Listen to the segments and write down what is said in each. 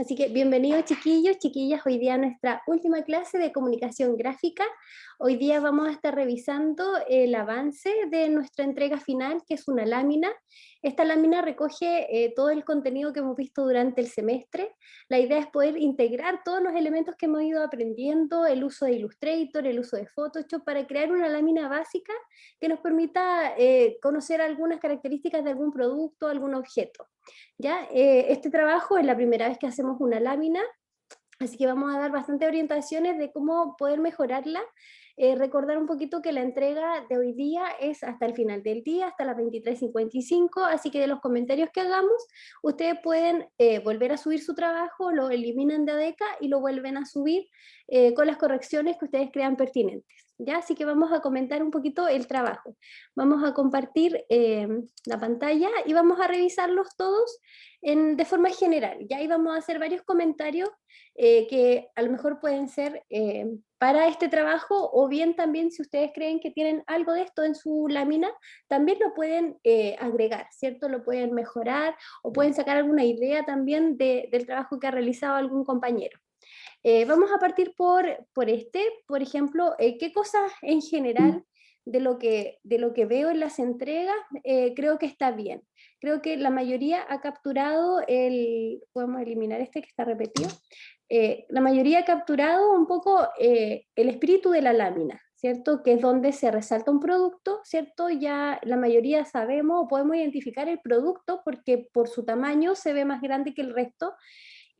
Así que bienvenidos chiquillos, chiquillas, hoy día a nuestra última clase de comunicación gráfica. Hoy día vamos a estar revisando el avance de nuestra entrega final, que es una lámina. Esta lámina recoge todo el contenido que hemos visto durante el semestre. La idea es poder integrar todos los elementos que hemos ido aprendiendo, el uso de Illustrator, el uso de Photoshop, para crear una lámina básica que nos permita conocer algunas características de algún producto, algún objeto. ¿Ya? Este trabajo es la primera vez que hacemos una lámina, así que vamos a dar bastante orientaciones de cómo poder mejorarla. Recordar un poquito que la entrega de hoy día es hasta el final del día, hasta las 23:55, así que de los comentarios que hagamos, ustedes pueden volver a subir su trabajo, lo eliminan de ADECA y lo vuelven a subir con las correcciones que ustedes crean pertinentes. ¿Ya? Así que vamos a comentar un poquito el trabajo. Vamos a compartir la pantalla y vamos a revisarlos todos de forma general. Ya ahí vamos a hacer varios comentarios que a lo mejor pueden ser para este trabajo, o bien también si ustedes creen que tienen algo de esto en su lámina, también lo pueden agregar, ¿cierto? Lo pueden mejorar o pueden sacar alguna idea también del trabajo que ha realizado algún compañero. Vamos a partir por ejemplo, qué cosas en general de lo que veo en las entregas creo que está bien. Creo que la mayoría ha capturado podemos eliminar este que está repetido, la mayoría ha capturado un poco el espíritu de la lámina, ¿cierto? Que es donde se resalta un producto, ¿cierto? Ya la mayoría sabemos o podemos identificar el producto porque por su tamaño se ve más grande que el resto,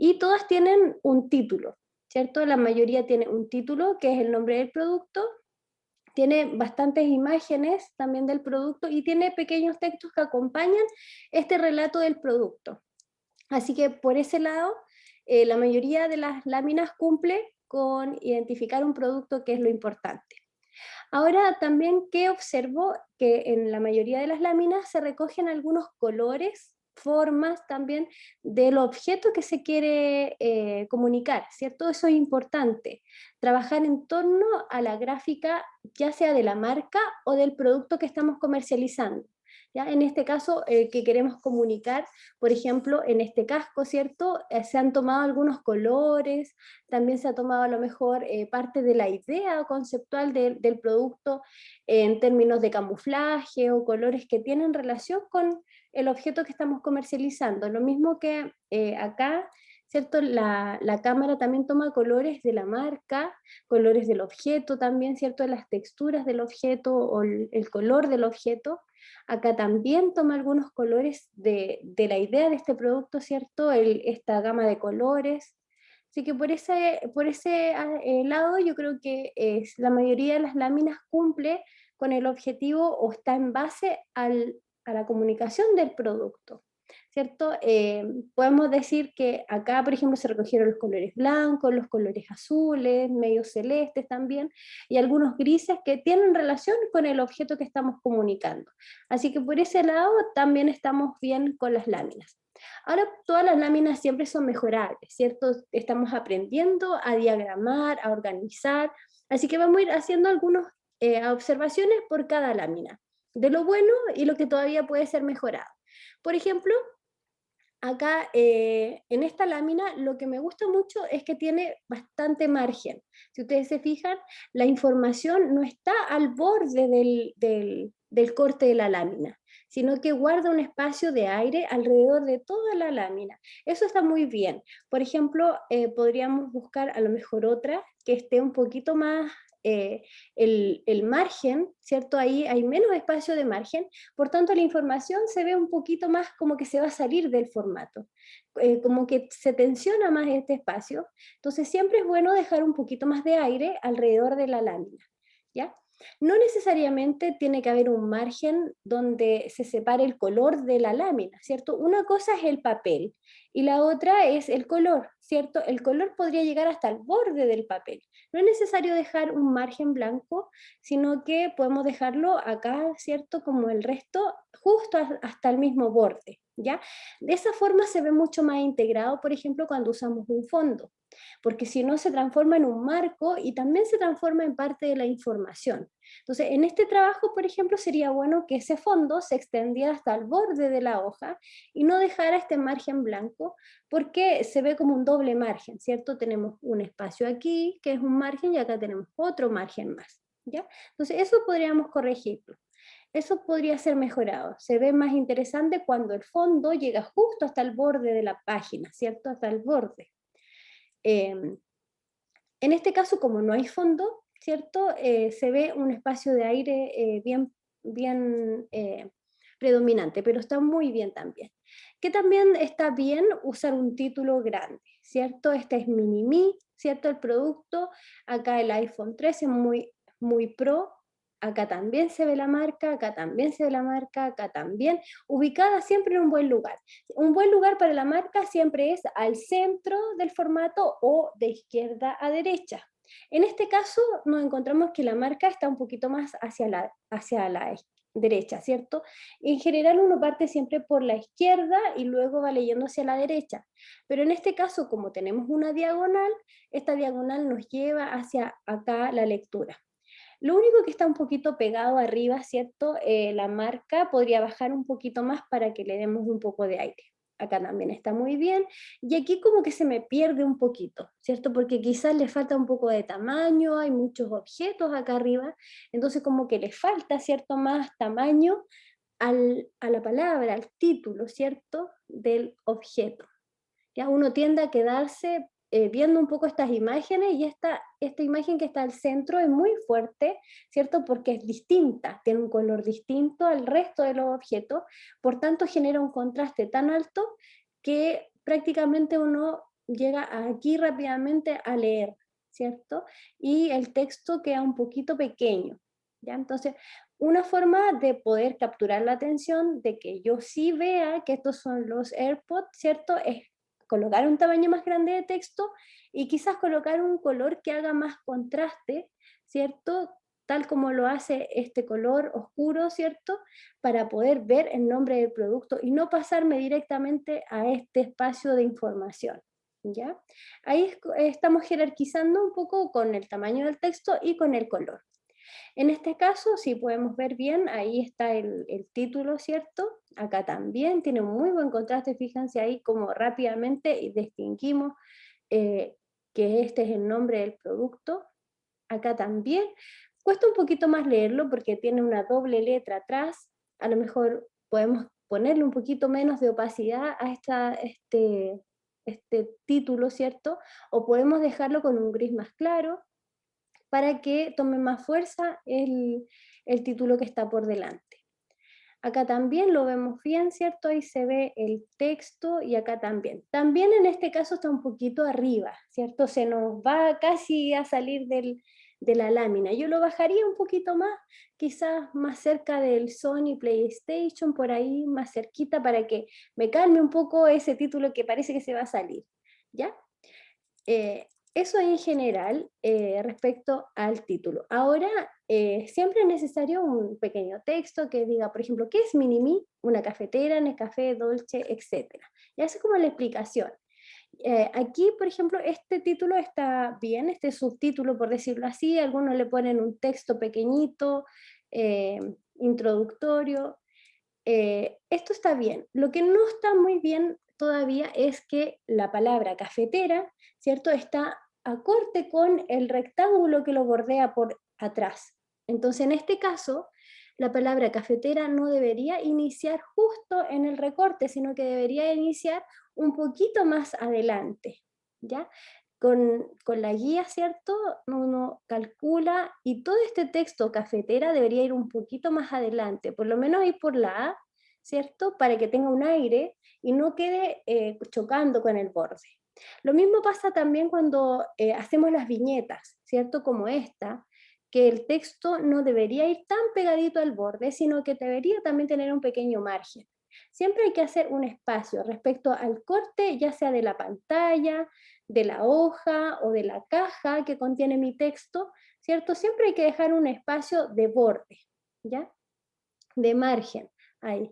y todas tienen un título, ¿cierto? La mayoría tiene un título que es el nombre del producto, tiene bastantes imágenes también del producto y tiene pequeños textos que acompañan este relato del producto. Así que por ese lado, la mayoría de las láminas cumple con identificar un producto, que es lo importante. Ahora también, ¿qué observo? Que en la mayoría de las láminas se recogen algunos colores, formas también del objeto que se quiere comunicar, ¿cierto? Eso es importante, trabajar en torno a la gráfica, ya sea de la marca o del producto que estamos comercializando. ¿Ya? En este caso, que queremos comunicar, por ejemplo, en este casco, ¿cierto? Se han tomado algunos colores, también se ha tomado a lo mejor parte de la idea conceptual del producto en términos de camuflaje o colores que tienen relación con el objeto que estamos comercializando. Lo mismo que acá, ¿cierto? La cámara también toma colores de la marca, colores del objeto también, ¿cierto? Las texturas del objeto o el color del objeto. Acá también toma algunos colores de la idea de este producto, ¿cierto? Esta gama de colores. Así que por ese lado yo creo que la mayoría de las láminas cumple con el objetivo o está en base a la comunicación del producto, ¿cierto? Podemos decir que acá, por ejemplo, se recogieron los colores blancos, los colores azules, medio celestes también, y algunos grises que tienen relación con el objeto que estamos comunicando. Así que por ese lado también estamos bien con las láminas. Ahora, todas las láminas siempre son mejorables, ¿cierto? Estamos aprendiendo a diagramar, a organizar, así que vamos a ir haciendo algunas observaciones por cada lámina, de lo bueno y lo que todavía puede ser mejorado. Por ejemplo, acá en esta lámina lo que me gusta mucho es que tiene bastante margen. Si ustedes se fijan, la información no está al borde del corte de la lámina, sino que guarda un espacio de aire alrededor de toda la lámina. Eso está muy bien. Por ejemplo, podríamos buscar a lo mejor otra que esté un poquito más el margen, ¿cierto? Ahí hay menos espacio de margen, por tanto la información se ve un poquito más como que se va a salir del formato, como que se tensiona más este espacio, entonces siempre es bueno dejar un poquito más de aire alrededor de la lámina, ¿ya? No necesariamente tiene que haber un margen donde se separe el color de la lámina, ¿cierto? Una cosa es el papel y la otra es el color, ¿cierto? El color podría llegar hasta el borde del papel. No es necesario dejar un margen blanco, sino que podemos dejarlo acá, ¿cierto? Como el resto, justo hasta el mismo borde, ¿ya? De esa forma se ve mucho más integrado, por ejemplo, cuando usamos un fondo, porque si no se transforma en un marco y también se transforma en parte de la información. Entonces, en este trabajo, por ejemplo, sería bueno que ese fondo se extendiera hasta el borde de la hoja y no dejara este margen blanco, porque se ve como un doble margen, ¿cierto? Tenemos un espacio aquí, que es un margen, y acá tenemos otro margen más, ¿ya? Entonces, eso podríamos corregirlo. Eso podría ser mejorado. Se ve más interesante cuando el fondo llega justo hasta el borde de la página, ¿cierto? Hasta el borde. Eh, en este caso, como no hay fondo, ¿cierto? Se ve un espacio de aire bien predominante, pero está muy bien también. Que también está bien usar un título grande, ¿cierto? Este es Mini Me, ¿cierto? El producto, acá el iPhone 13 muy pro, acá también se ve la marca, acá también se ve la marca, acá también, ubicada siempre en un buen lugar. Un buen lugar para la marca siempre es al centro del formato o de izquierda a derecha. En este caso nos encontramos que la marca está un poquito más hacia la derecha, ¿cierto? En general uno parte siempre por la izquierda y luego va leyendo hacia la derecha. Pero en este caso, como tenemos una diagonal, esta diagonal nos lleva hacia acá la lectura. Lo único que está un poquito pegado arriba, ¿cierto? La marca podría bajar un poquito más para que le demos un poco de aire. Acá también está muy bien. Y aquí como que se me pierde un poquito, ¿cierto? Porque quizás le falta un poco de tamaño, hay muchos objetos acá arriba, entonces como que le falta, ¿cierto? Más tamaño a la palabra, al título, ¿cierto? Del objeto. Ya uno tiende a quedarse viendo un poco estas imágenes, y esta imagen que está al centro es muy fuerte, ¿cierto? Porque es distinta, tiene un color distinto al resto de los objetos, por tanto genera un contraste tan alto que prácticamente uno llega aquí rápidamente a leer, ¿cierto? Y el texto queda un poquito pequeño, ¿ya? Entonces, una forma de poder capturar la atención, de que yo sí vea que estos son los AirPods, ¿cierto? Es colocar un tamaño más grande de texto y quizás colocar un color que haga más contraste, ¿cierto? Tal como lo hace este color oscuro, ¿cierto? Para poder ver el nombre del producto y no pasarme directamente a este espacio de información, ¿ya? Ahí estamos jerarquizando un poco con el tamaño del texto y con el color. En este caso, si podemos ver bien, ahí está el título, ¿cierto? Acá también tiene un muy buen contraste, fíjense ahí como rápidamente distinguimos eh, que este es el nombre del producto. Acá también cuesta un poquito más leerlo porque tiene una doble letra atrás, a lo mejor podemos ponerle un poquito menos de opacidad a este título, ¿cierto? O podemos dejarlo con un gris más claro, para que tome más fuerza el título que está por delante. Acá también lo vemos bien, ¿cierto? Ahí se ve el texto y acá también. También en este caso está un poquito arriba, ¿cierto? Se nos va casi a salir de la lámina. Yo lo bajaría un poquito más, quizás más cerca del Sony PlayStation, por ahí más cerquita, para que me calme un poco ese título que parece que se va a salir, ¿ya? Eso en general respecto al título. Ahora, siempre es necesario un pequeño texto que diga, por ejemplo, ¿qué es Minimi? Una cafetera, Nescafé, Dolce, etc. Y así como la explicación. Aquí, por ejemplo, este título está bien, este subtítulo, por decirlo así, algunos le ponen un texto pequeñito, introductorio. Esto está bien. Lo que no está muy bien todavía es que la palabra cafetera, ¿cierto? Está acorde con el rectángulo que lo bordea por atrás. Entonces, en este caso, la palabra cafetera no debería iniciar justo en el recorte, sino que debería iniciar un poquito más adelante, ¿ya? Con la guía, ¿cierto? Uno calcula y todo este texto cafetera debería ir un poquito más adelante, por lo menos ir por la A, ¿cierto? Para que tenga un aire y no quede chocando con el borde. Lo mismo pasa también cuando hacemos las viñetas, ¿cierto? Como esta, que el texto no debería ir tan pegadito al borde, sino que debería también tener un pequeño margen. Siempre hay que hacer un espacio respecto al corte, ya sea de la pantalla, de la hoja o de la caja que contiene mi texto, ¿cierto? Siempre hay que dejar un espacio de borde, ¿ya? De margen, ahí.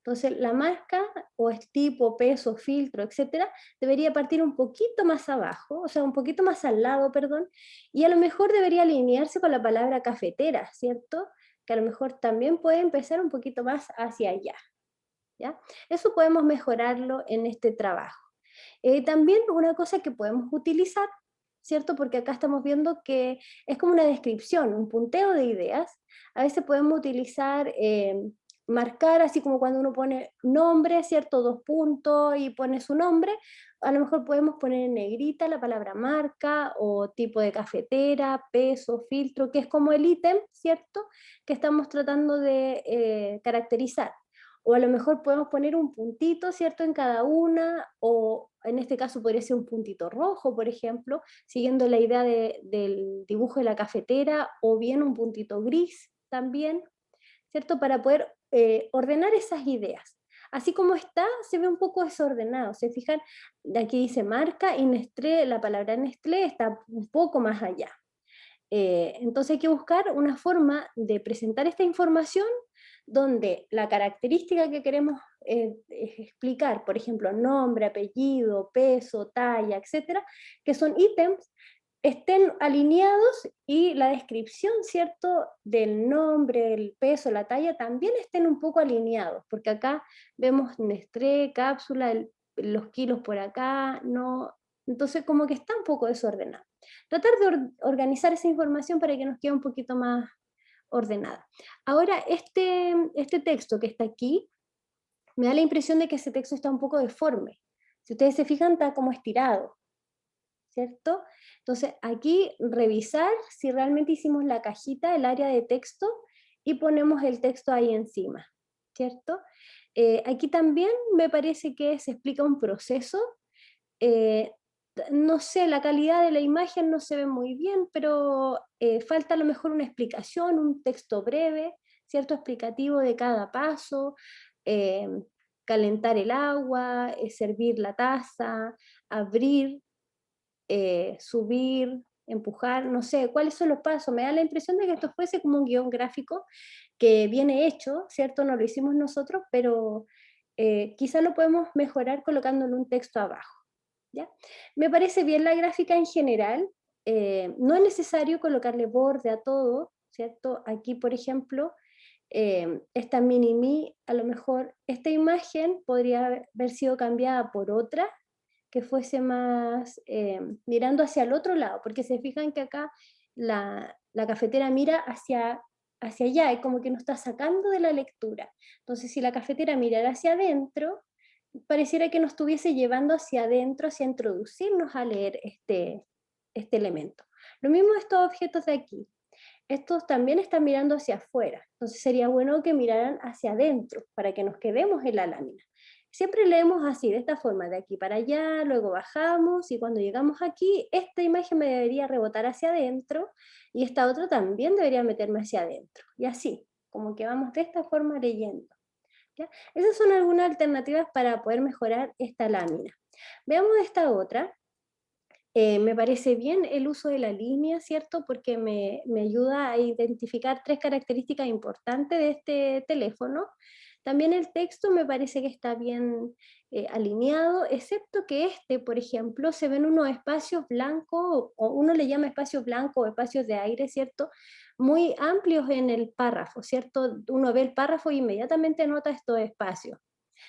Entonces, la marca o el tipo, peso, filtro, etcétera, debería partir un poquito más abajo, o sea, un poquito más al lado, perdón, y a lo mejor debería alinearse con la palabra cafetera, ¿cierto? Que a lo mejor también puede empezar un poquito más hacia allá, ¿ya? Eso podemos mejorarlo en este trabajo. También una cosa que podemos utilizar, ¿cierto? Porque acá estamos viendo que es como una descripción, un punteo de ideas. A veces podemos utilizar, marcar, así como cuando uno pone nombre, ¿cierto? Dos puntos y pone su nombre. A lo mejor podemos poner en negrita la palabra marca o tipo de cafetera, peso, filtro, que es como el ítem, ¿cierto? Que estamos tratando de caracterizar. O a lo mejor podemos poner un puntito, ¿cierto? En cada una, o en este caso podría ser un puntito rojo, por ejemplo, siguiendo la idea del dibujo de la cafetera, o bien un puntito gris también, ¿cierto? Para poder ordenar esas ideas. Así como está, se ve un poco desordenado. ¿Se fijan? De aquí dice marca y Nestlé, la palabra Nestlé está un poco más allá. Entonces hay que buscar una forma de presentar esta información donde la característica que queremos explicar, por ejemplo, nombre, apellido, peso, talla, etcétera, que son ítems, estén alineados y la descripción, ¿cierto?, del nombre, el peso, la talla, también estén un poco alineados, porque acá vemos Nestlé, cápsula, los kilos por acá, no, entonces como que está un poco desordenado. Tratar de organizar esa información para que nos quede un poquito más ordenada. Ahora, este texto que está aquí, me da la impresión de que ese texto está un poco deforme. Si ustedes se fijan, está como estirado, ¿cierto? Entonces, aquí revisar si realmente hicimos la cajita, el área de texto, y ponemos el texto ahí encima, ¿cierto? Aquí también me parece que se explica un proceso. eh, no sé, la calidad de la imagen no se ve muy bien, pero falta a lo mejor una explicación, un texto breve, ¿cierto? Explicativo de cada paso, eh, calentar el agua, servir la taza, abrir, subir, empujar, no sé, cuáles son los pasos. Me da la impresión de que esto fuese como un guión gráfico que viene hecho, ¿cierto? No lo hicimos nosotros, pero quizá lo podemos mejorar colocándole un texto abajo. ¿Ya? Me parece bien la gráfica en general, no es necesario colocarle borde a todo, ¿cierto? Aquí, por ejemplo, esta mini-me, a lo mejor esta imagen podría haber sido cambiada por otra que fuese más mirando hacia el otro lado, porque se fijan que acá la cafetera mira hacia allá, es como que nos está sacando de la lectura. Entonces, si la cafetera mirara hacia adentro, pareciera que nos estuviese llevando hacia adentro, hacia introducirnos a leer este elemento. Lo mismo estos objetos de aquí. Estos también están mirando hacia afuera, entonces sería bueno que miraran hacia adentro para que nos quedemos en la lámina. Siempre leemos así, de esta forma, de aquí para allá, luego bajamos y cuando llegamos aquí, esta imagen me debería rebotar hacia adentro y esta otra también debería meterme hacia adentro. Y así, como que vamos de esta forma leyendo. ¿Ya? Esas son algunas alternativas para poder mejorar esta lámina. Veamos esta otra. Me parece bien el uso de la línea, ¿cierto? Porque me ayuda a identificar tres características importantes de este teléfono. También el texto me parece que está bien alineado, excepto que este, por ejemplo, se ven unos espacios blancos, o uno le llama espacios blancos o espacios de aire, ¿cierto? Muy amplios en el párrafo, ¿cierto? Uno ve el párrafo e inmediatamente nota estos espacios.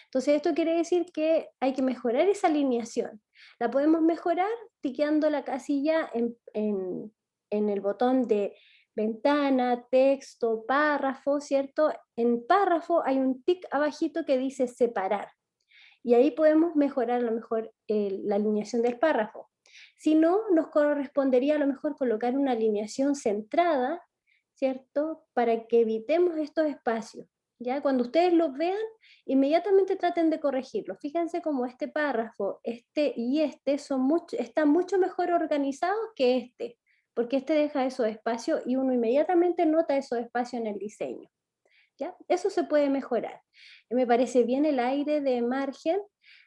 Entonces, esto quiere decir que hay que mejorar esa alineación. La podemos mejorar tiqueando la casilla en el botón de ventana, texto, párrafo, ¿cierto? En párrafo hay un tic abajito que dice separar. Y ahí podemos mejorar a lo mejor la alineación del párrafo. Si no, nos correspondería a lo mejor colocar una alineación centrada, ¿cierto? Para que evitemos estos espacios. ¿Ya? Cuando ustedes los vean, inmediatamente traten de corregirlo. Fíjense cómo este párrafo, este y este están mucho mejor organizados que este, porque este deja esos espacios y uno inmediatamente nota esos espacios en el diseño. ¿Ya? Eso se puede mejorar. Me parece bien el aire de margen.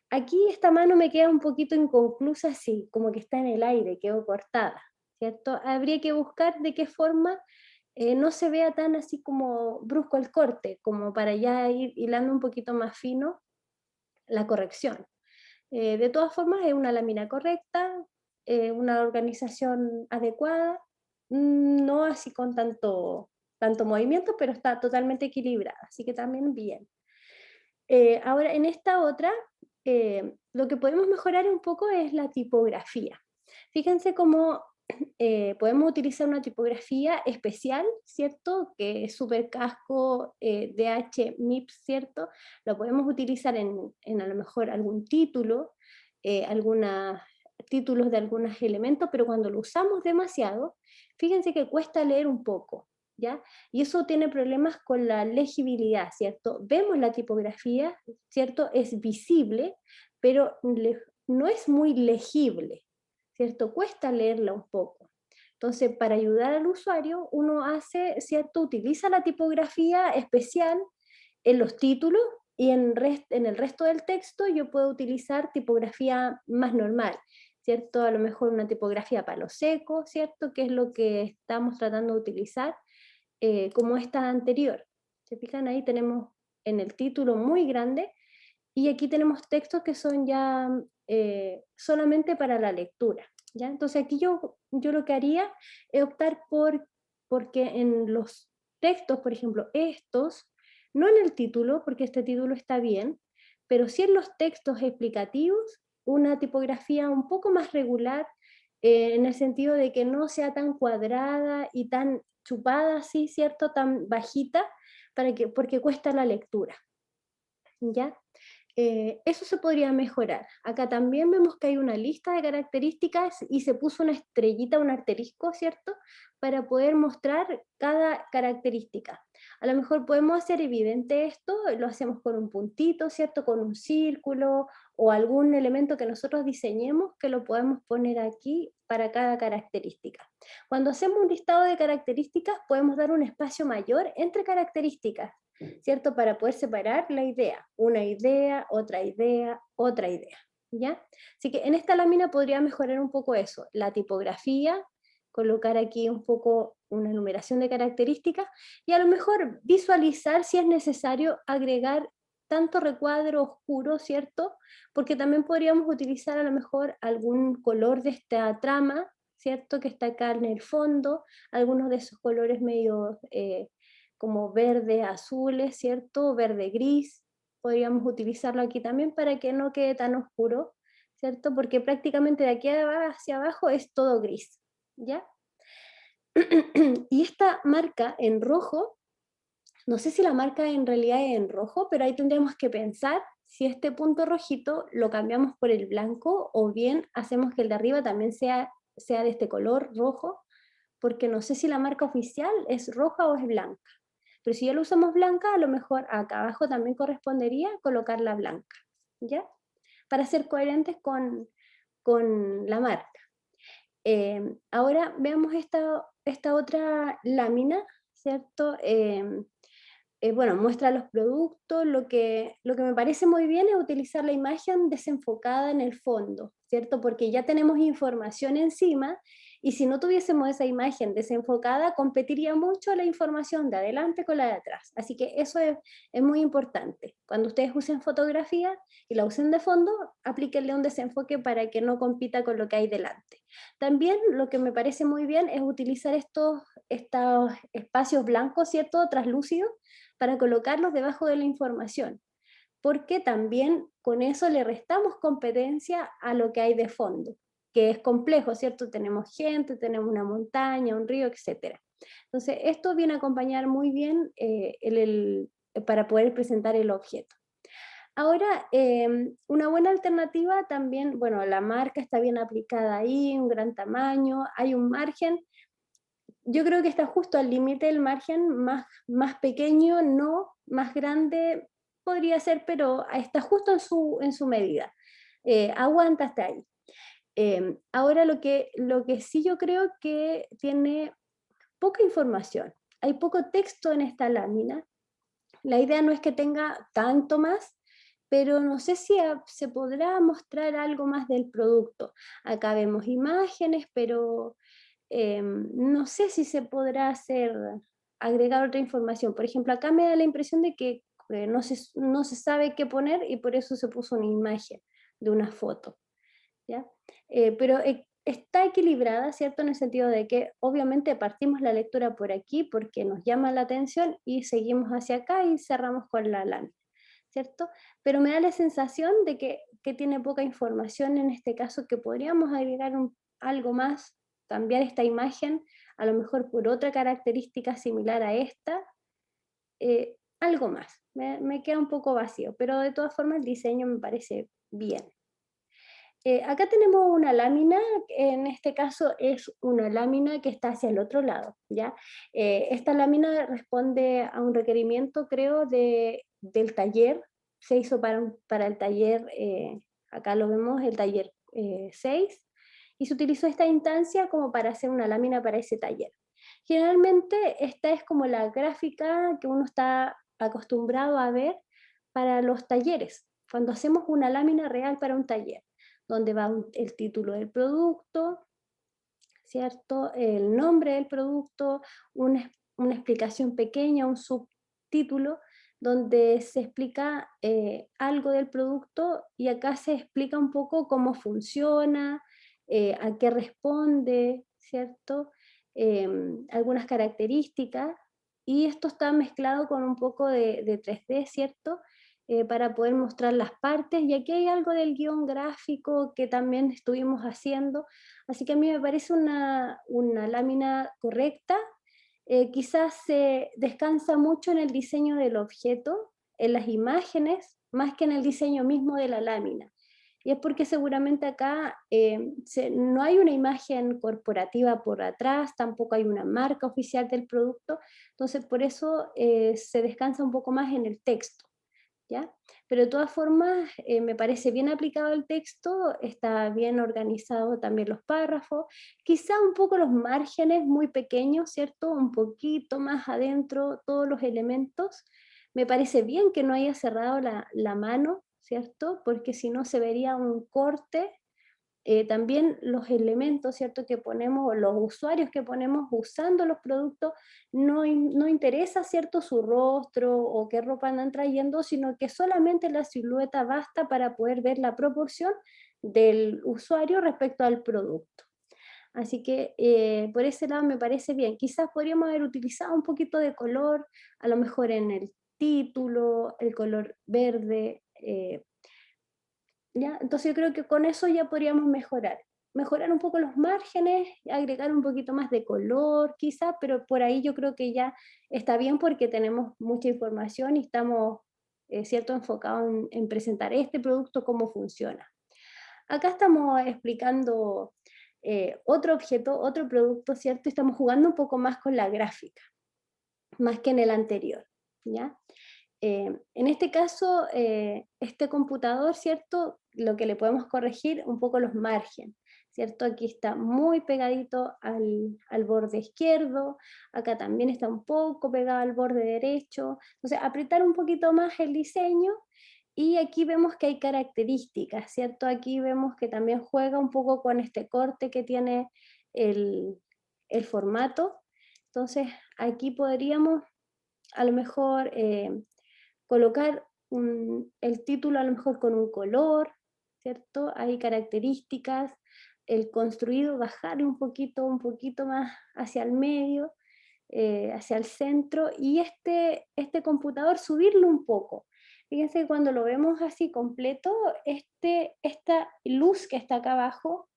Aquí esta mano me queda un poquito inconclusa, así, como que está en el aire, quedó cortada, ¿cierto? Habría que buscar de qué forma no se vea tan así como brusco el corte, como para ya ir hilando un poquito más fino la corrección. De todas formas, es una lámina correcta, una organización adecuada, no así con tanto movimiento, pero está totalmente equilibrada, así que también bien. Ahora, en esta otra, lo que podemos mejorar un poco es la tipografía. Fíjense cómo podemos utilizar una tipografía especial, ¿cierto? Que es super casco, DH, MIPS, ¿cierto? Lo podemos utilizar en a lo mejor algún título, algunos títulos de algunos elementos, pero cuando lo usamos demasiado, fíjense que cuesta leer un poco, ¿ya? Y eso tiene problemas con la legibilidad, ¿cierto? Vemos la tipografía, ¿cierto? Es visible, pero no es muy legible, ¿cierto? Cuesta leerla un poco. Entonces, para ayudar al usuario, uno hace, ¿cierto? Utiliza la tipografía especial en los títulos y en el resto del texto yo puedo utilizar tipografía más normal, ¿cierto? A lo mejor una tipografía palo seco, ¿cierto? Que es lo que estamos tratando de utilizar, como esta anterior. ¿Se fijan? Ahí tenemos en el título muy grande y aquí tenemos textos que son ya solamente para la lectura, ¿ya? Entonces aquí yo lo que haría es optar porque en los textos, por ejemplo, estos, no en el título, porque este título está bien, pero sí en los textos explicativos, una tipografía un poco más regular, en el sentido de que no sea tan cuadrada y tan chupada así, ¿cierto? Tan bajita, porque cuesta la lectura, ¿ya? Eso se podría mejorar. Acá también vemos que hay una lista de características y se puso una estrellita, un asterisco, ¿cierto? Para poder mostrar cada característica. A lo mejor podemos hacer evidente esto, lo hacemos con un puntito, ¿cierto? Con un círculo o algún elemento que nosotros diseñemos que lo podemos poner aquí para cada característica. Cuando hacemos un listado de características, podemos dar un espacio mayor entre características, ¿cierto? Para poder separar la idea, una idea, otra idea, otra idea, ¿ya? Así que en esta lámina podría mejorar un poco eso, la tipografía, colocar aquí un poco una numeración de características y a lo mejor visualizar si es necesario agregar tanto recuadro oscuro, ¿cierto? Porque también podríamos utilizar a lo mejor algún color de esta trama, ¿cierto? Que está acá en el fondo, algunos de esos colores medio como verde, azules, ¿cierto? Verde gris, podríamos utilizarlo aquí también para que no quede tan oscuro, ¿cierto? Porque prácticamente de aquí hacia abajo es todo gris, ¿ya? Y esta marca en rojo, no sé si la marca en realidad es en rojo, pero ahí tendríamos que pensar si este punto rojito lo cambiamos por el blanco o bien hacemos que el de arriba también sea de este color rojo, porque no sé si la marca oficial es roja o es blanca. Pero si ya lo usamos blanca, a lo mejor acá abajo también correspondería colocarla blanca, ¿ya? Para ser coherentes con la marca. Ahora veamos esta otra lámina, ¿cierto? Bueno, muestra los productos, lo que me parece muy bien es utilizar la imagen desenfocada en el fondo, ¿cierto? Porque ya tenemos información encima y si no tuviésemos esa imagen desenfocada, competiría mucho la información de adelante con la de atrás. Así que eso es muy importante. Cuando ustedes usen fotografía y la usen de fondo, aplíquenle un desenfoque para que no compita con lo que hay delante. También lo que me parece muy bien es utilizar estos espacios blancos, ¿cierto? Translúcidos, para colocarlos debajo de la información, porque también con eso le restamos competencia a lo que hay de fondo, que es complejo, ¿cierto? Tenemos gente, tenemos una montaña, un río, etc. Entonces, esto viene a acompañar muy bien para poder presentar el objeto. Ahora, una buena alternativa también, bueno, la marca está bien aplicada ahí, un gran tamaño, hay un margen. Yo creo que está justo al límite del margen, más pequeño, no, más grande podría ser, pero está justo en su medida. Aguanta hasta ahí. Ahora lo que sí yo creo que tiene poca información. Hay poco texto en esta lámina. La idea no es que tenga tanto más, pero no sé si se podrá mostrar algo más del producto. Acá vemos imágenes, pero no sé si se podrá hacer, agregar otra información. Por ejemplo, acá me da la impresión de que no se sabe qué poner y por eso se puso una imagen de una foto, ¿ya? Pero está equilibrada, ¿cierto? En el sentido de que obviamente partimos la lectura por aquí porque nos llama la atención y seguimos hacia acá y cerramos con la lámina, ¿cierto? Pero me da la sensación de que tiene poca información en este caso, que podríamos agregar algo más, cambiar esta imagen, a lo mejor por otra característica similar a esta, algo más. Me queda un poco vacío, pero de todas formas el diseño me parece bien. Acá tenemos una lámina, en este caso es una lámina que está hacia el otro lado, ¿ya? Esta lámina responde a un requerimiento, creo, del taller, se hizo para el taller, acá lo vemos, el taller 6, y se utilizó esta instancia como para hacer una lámina para ese taller. Generalmente esta es como la gráfica que uno está acostumbrado a ver para los talleres, cuando hacemos una lámina real para un taller donde va el título del producto, ¿cierto? El nombre del producto, una explicación pequeña, un subtítulo, donde se explica algo del producto y acá se explica un poco cómo funciona, a qué responde, ¿cierto? Algunas características, y esto está mezclado con un poco de 3D, ¿cierto? Para poder mostrar las partes, y aquí hay algo del guión gráfico que también estuvimos haciendo, así que a mí me parece una lámina correcta. Quizás se descansa mucho en el diseño del objeto, en las imágenes, más que en el diseño mismo de la lámina. Y es porque seguramente acá no hay una imagen corporativa por atrás, tampoco hay una marca oficial del producto, entonces por eso se descansa un poco más en el texto, ¿ya? Pero de todas formas, me parece bien aplicado el texto, está bien organizado también los párrafos, quizá un poco los márgenes muy pequeños, ¿cierto? Un poquito más adentro todos los elementos. Me parece bien que no haya cerrado la mano, ¿cierto? Porque si no se vería un corte. También los elementos, ¿cierto?, que ponemos, o los usuarios que ponemos usando los productos, no interesa, ¿cierto?, su rostro o qué ropa andan trayendo, sino que solamente la silueta basta para poder ver la proporción del usuario respecto al producto. Así que por ese lado me parece bien. Quizás podríamos haber utilizado un poquito de color, a lo mejor en el título, el color verde, ¿ya? Entonces yo creo que con eso ya podríamos mejorar. Mejorar un poco los márgenes, agregar un poquito más de color quizá, pero por ahí yo creo que ya está bien porque tenemos mucha información y estamos, ¿cierto?, enfocados en presentar este producto, cómo funciona. Acá estamos explicando otro objeto, otro producto, ¿cierto? Y estamos jugando un poco más con la gráfica, más que en el anterior, ¿ya? En este caso, este computador, ¿cierto? Lo que le podemos corregir un poco los márgenes, ¿cierto? Aquí está muy pegadito al borde izquierdo, acá también está un poco pegado al borde derecho, entonces apretar un poquito más el diseño, y aquí vemos que hay características, ¿cierto? Aquí vemos que también juega un poco con este corte que tiene el, el formato, entonces aquí podríamos a lo mejor colocar el título a lo mejor con un color, ¿cierto? Hay características, el construido bajar un poquito más hacia el medio, hacia el centro, y este computador subirlo un poco. Fíjense que cuando lo vemos así completo, esta luz que está acá abajo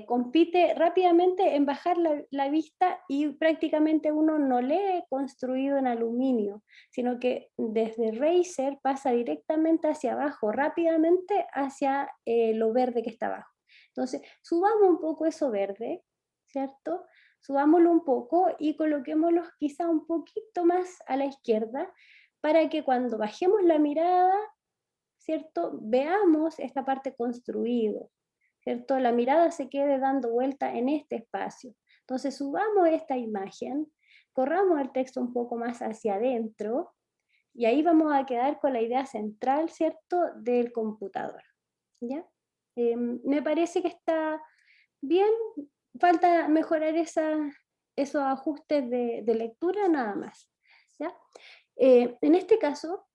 compite rápidamente en bajar la vista, y prácticamente uno no lee construido en aluminio, sino que desde Razer pasa directamente hacia abajo, rápidamente hacia lo verde que está abajo. Entonces, subamos un poco eso verde, ¿cierto? Subámoslo un poco y coloquémoslo quizá un poquito más a la izquierda para que cuando bajemos la mirada, ¿cierto?, veamos esta parte construido, ¿cierto? La mirada se quede dando vuelta en este espacio. Entonces subamos esta imagen, corramos el texto un poco más hacia adentro, y ahí vamos a quedar con la idea central, ¿cierto?, del computador, ¿ya? Me parece que está bien, falta mejorar esos ajustes de lectura nada más, ¿ya? En este caso,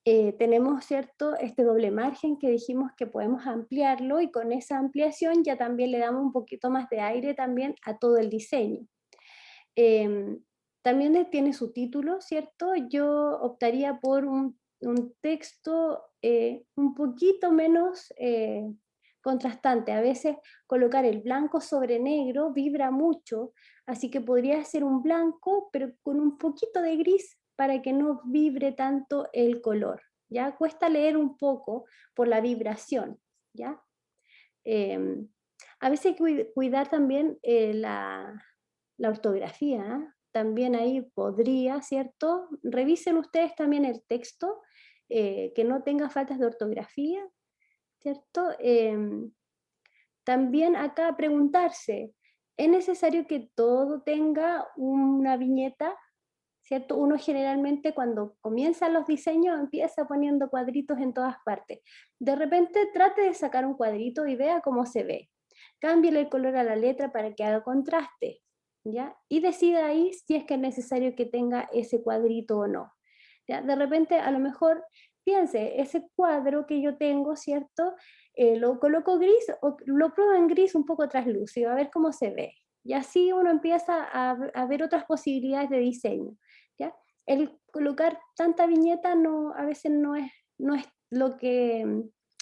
tenemos, ¿cierto?, este doble margen que dijimos que podemos ampliarlo y con esa ampliación ya también le damos un poquito más de aire también a todo el diseño. Em, También tiene su título, ¿cierto? Yo optaría por un texto un poquito menos contrastante. A veces colocar el blanco sobre negro vibra mucho, así que podría ser un blanco, pero con un poquito de gris para que no vibre tanto el color. ¿Ya? Cuesta leer un poco por la vibración, ¿ya? Em, a veces hay que cuidar también la ortografía, ¿ah? También ahí podría, ¿cierto? Revisen ustedes también el texto, que no tenga faltas de ortografía, ¿cierto? También acá preguntarse, ¿es necesario que todo tenga una viñeta? ¿Cierto? Uno generalmente cuando comienza los diseños empieza poniendo cuadritos en todas partes. De repente trate de sacar un cuadrito y vea cómo se ve. Cámbiale el color a la letra para que haga contraste, ¿ya? Y decida ahí si es que es necesario que tenga ese cuadrito o no. ¿Ya? De repente a lo mejor piense, ese cuadro que yo tengo, ¿cierto? Lo coloco gris o lo pruebo en gris un poco traslúcido, a ver cómo se ve. Y así uno empieza a ver otras posibilidades de diseño. ¿Ya? El colocar tanta viñeta no, a veces no es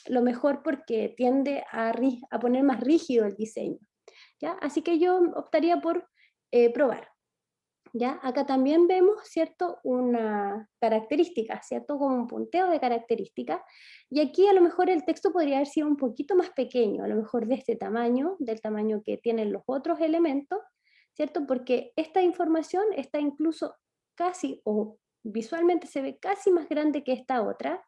lo mejor porque tiende a poner más rígido el diseño. ¿Ya? Así que yo optaría por probar. ¿Ya? Acá también vemos, ¿cierto? Una característica, ¿cierto? Como un punteo de características. Y aquí a lo mejor el texto podría haber sido un poquito más pequeño, a lo mejor de este tamaño, del tamaño que tienen los otros elementos, ¿cierto? Porque esta información está incluso casi o visualmente se ve casi más grande que esta otra,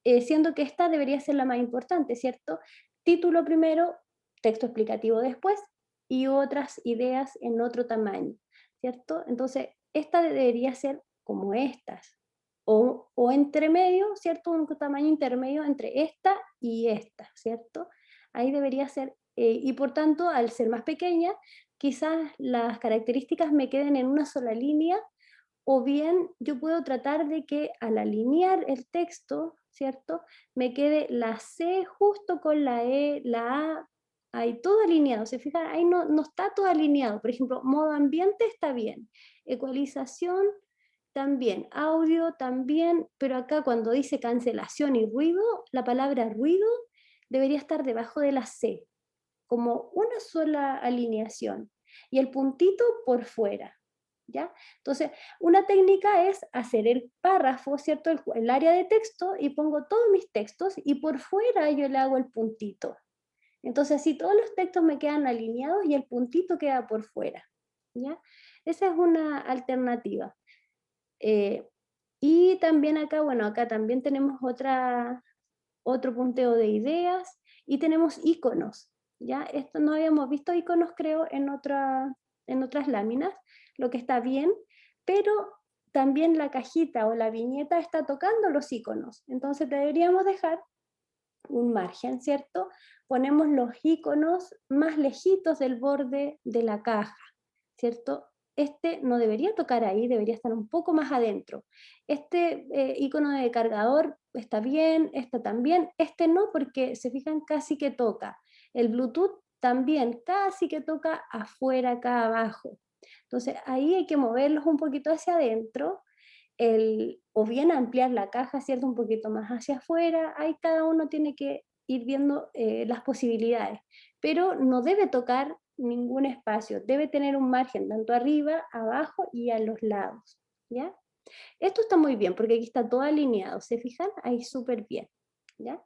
siendo que esta debería ser la más importante, ¿cierto? Título primero, texto explicativo después y otras ideas en otro tamaño, ¿cierto? Entonces, esta debería ser como estas, o entre medio, ¿cierto? Un tamaño intermedio entre esta y esta, ¿cierto? Ahí debería ser, y por tanto, al ser más pequeña, quizás las características me queden en una sola línea o bien yo puedo tratar de que al alinear el texto, ¿cierto? Me quede la C justo con la E, la A, ahí todo alineado. ¿Se fijan? Ahí no está todo alineado. Por ejemplo, modo ambiente está bien, ecualización también, audio también, pero acá cuando dice cancelación y ruido, la palabra ruido debería estar debajo de la C, como una sola alineación. Y el puntito por fuera. ¿Ya? Entonces, una técnica es hacer el párrafo, ¿cierto? El área de texto y pongo todos mis textos y por fuera yo le hago el puntito. Entonces, así todos los textos me quedan alineados y el puntito queda por fuera. ¿Ya? Esa es una alternativa. Eh, y también acá, bueno, acá también tenemos otro punteo de ideas y tenemos iconos. ¿Ya? Esto no habíamos visto iconos, creo, en otras láminas, lo que está bien, pero también la cajita o la viñeta está tocando los iconos. Entonces deberíamos dejar un margen, ¿cierto? Ponemos los iconos más lejitos del borde de la caja, ¿cierto? Este no debería tocar ahí, debería estar un poco más adentro. Este icono de cargador está bien, este también, este no, porque se fijan casi que toca. El Bluetooth también casi que toca afuera, acá abajo. Entonces ahí hay que moverlos un poquito hacia adentro o bien ampliar la caja, ¿cierto? Un poquito más hacia afuera, ahí cada uno tiene que ir viendo las posibilidades, pero no debe tocar ningún espacio, debe tener un margen tanto arriba, abajo y a los lados, ¿ya? Esto está muy bien porque aquí está todo alineado, ¿se fijan? Ahí súper bien, ¿ya?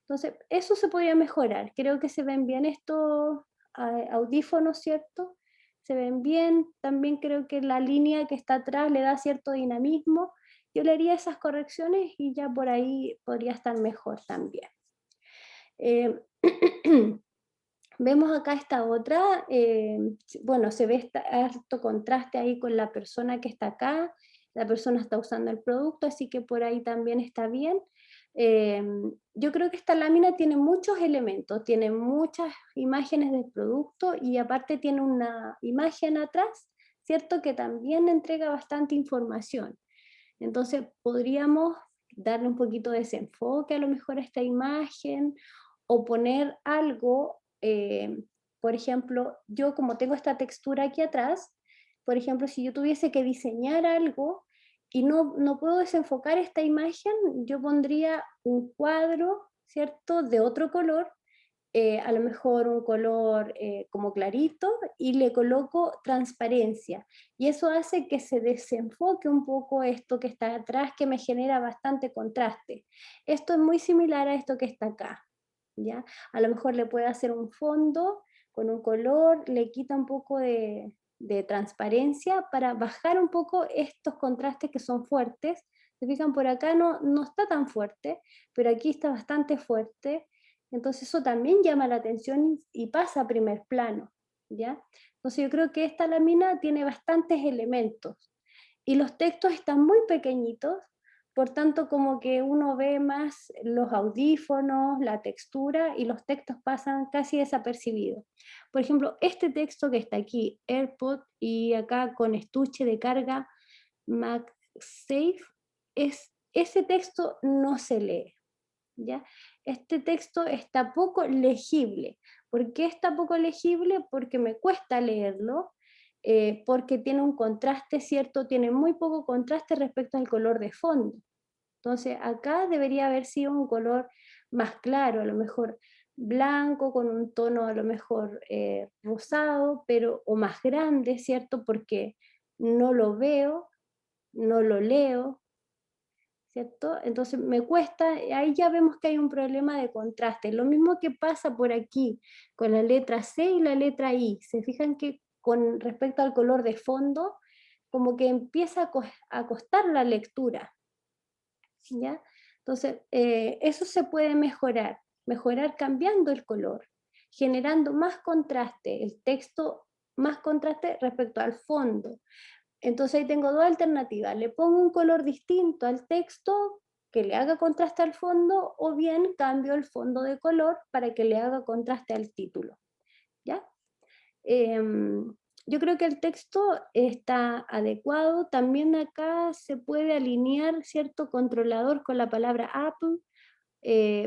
Entonces, eso se podría mejorar. Creo que se ven bien estos audífonos, ¿cierto? Se ven bien. También creo que la línea que está atrás le da cierto dinamismo. Yo le haría esas correcciones y ya por ahí podría estar mejor también. Eh, Vemos acá esta otra, bueno, se ve harto contraste ahí con la persona que está acá, la persona está usando el producto, así que por ahí también está bien, Yo creo que esta lámina tiene muchos elementos, tiene muchas imágenes del producto y aparte tiene una imagen atrás, ¿cierto? Que también entrega bastante información. Entonces podríamos darle un poquito de desenfoque a lo mejor a esta imagen o poner algo, por ejemplo, yo como tengo esta textura aquí atrás, por ejemplo, si yo tuviese que diseñar algo y no puedo desenfocar esta imagen, yo pondría un cuadro, ¿cierto?, de otro color, a lo mejor un color como clarito y le coloco transparencia. Y eso hace que se desenfoque un poco esto que está atrás, que me genera bastante contraste. Esto es muy similar a esto que está acá, ¿ya? A lo mejor le puede hacer un fondo con un color, le quita un poco de transparencia para bajar un poco estos contrastes que son fuertes. Se fijan, por acá no está tan fuerte, pero aquí está bastante fuerte. Entonces eso también llama la atención y pasa a primer plano, ¿ya? Entonces yo creo que esta lámina tiene bastantes elementos y los textos están muy pequeñitos, por tanto como que uno ve más los audífonos, la textura y los textos pasan casi desapercibidos. Por ejemplo, este texto que está aquí, AirPod y acá con estuche de carga MagSafe, ese texto no se lee. ¿Ya? Este texto está poco legible. ¿Por qué está poco legible? Porque me cuesta leerlo, porque tiene un contraste, ¿cierto? Tiene muy poco contraste respecto al color de fondo. Entonces, acá debería haber sido un color más claro, a lo mejor blanco, con un tono a lo mejor rosado, pero, o más grande, ¿cierto? Porque no lo veo, no lo leo, ¿cierto? Entonces me cuesta, ahí ya vemos que hay un problema de contraste. Lo mismo que pasa por aquí con la letra C y la letra I. Se fijan que con respecto al color de fondo, como que empieza a costar la lectura, ¿ya? Entonces, eso se puede mejorar cambiando el color, generando más contraste, el texto más contraste respecto al fondo. Entonces ahí tengo dos alternativas. Le pongo un color distinto al texto que le haga contraste al fondo o bien cambio el fondo de color para que le haga contraste al título. ¿Ya? Yo creo que el texto está adecuado. También acá se puede alinear cierto controlador con la palabra Apple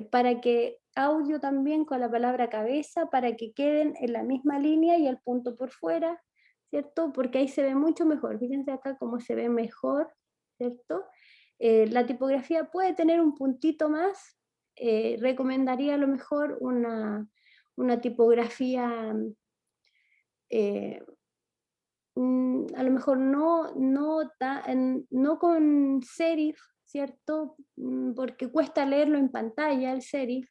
para que audio también con la palabra cabeza, para que queden en la misma línea y el punto por fuera, ¿cierto? Porque ahí se ve mucho mejor. Fíjense acá cómo se ve mejor, ¿cierto? La tipografía puede tener un puntito más. Recomendaría a lo mejor una tipografía, eh, a lo mejor no con serif, ¿cierto? Porque cuesta leerlo en pantalla el serif,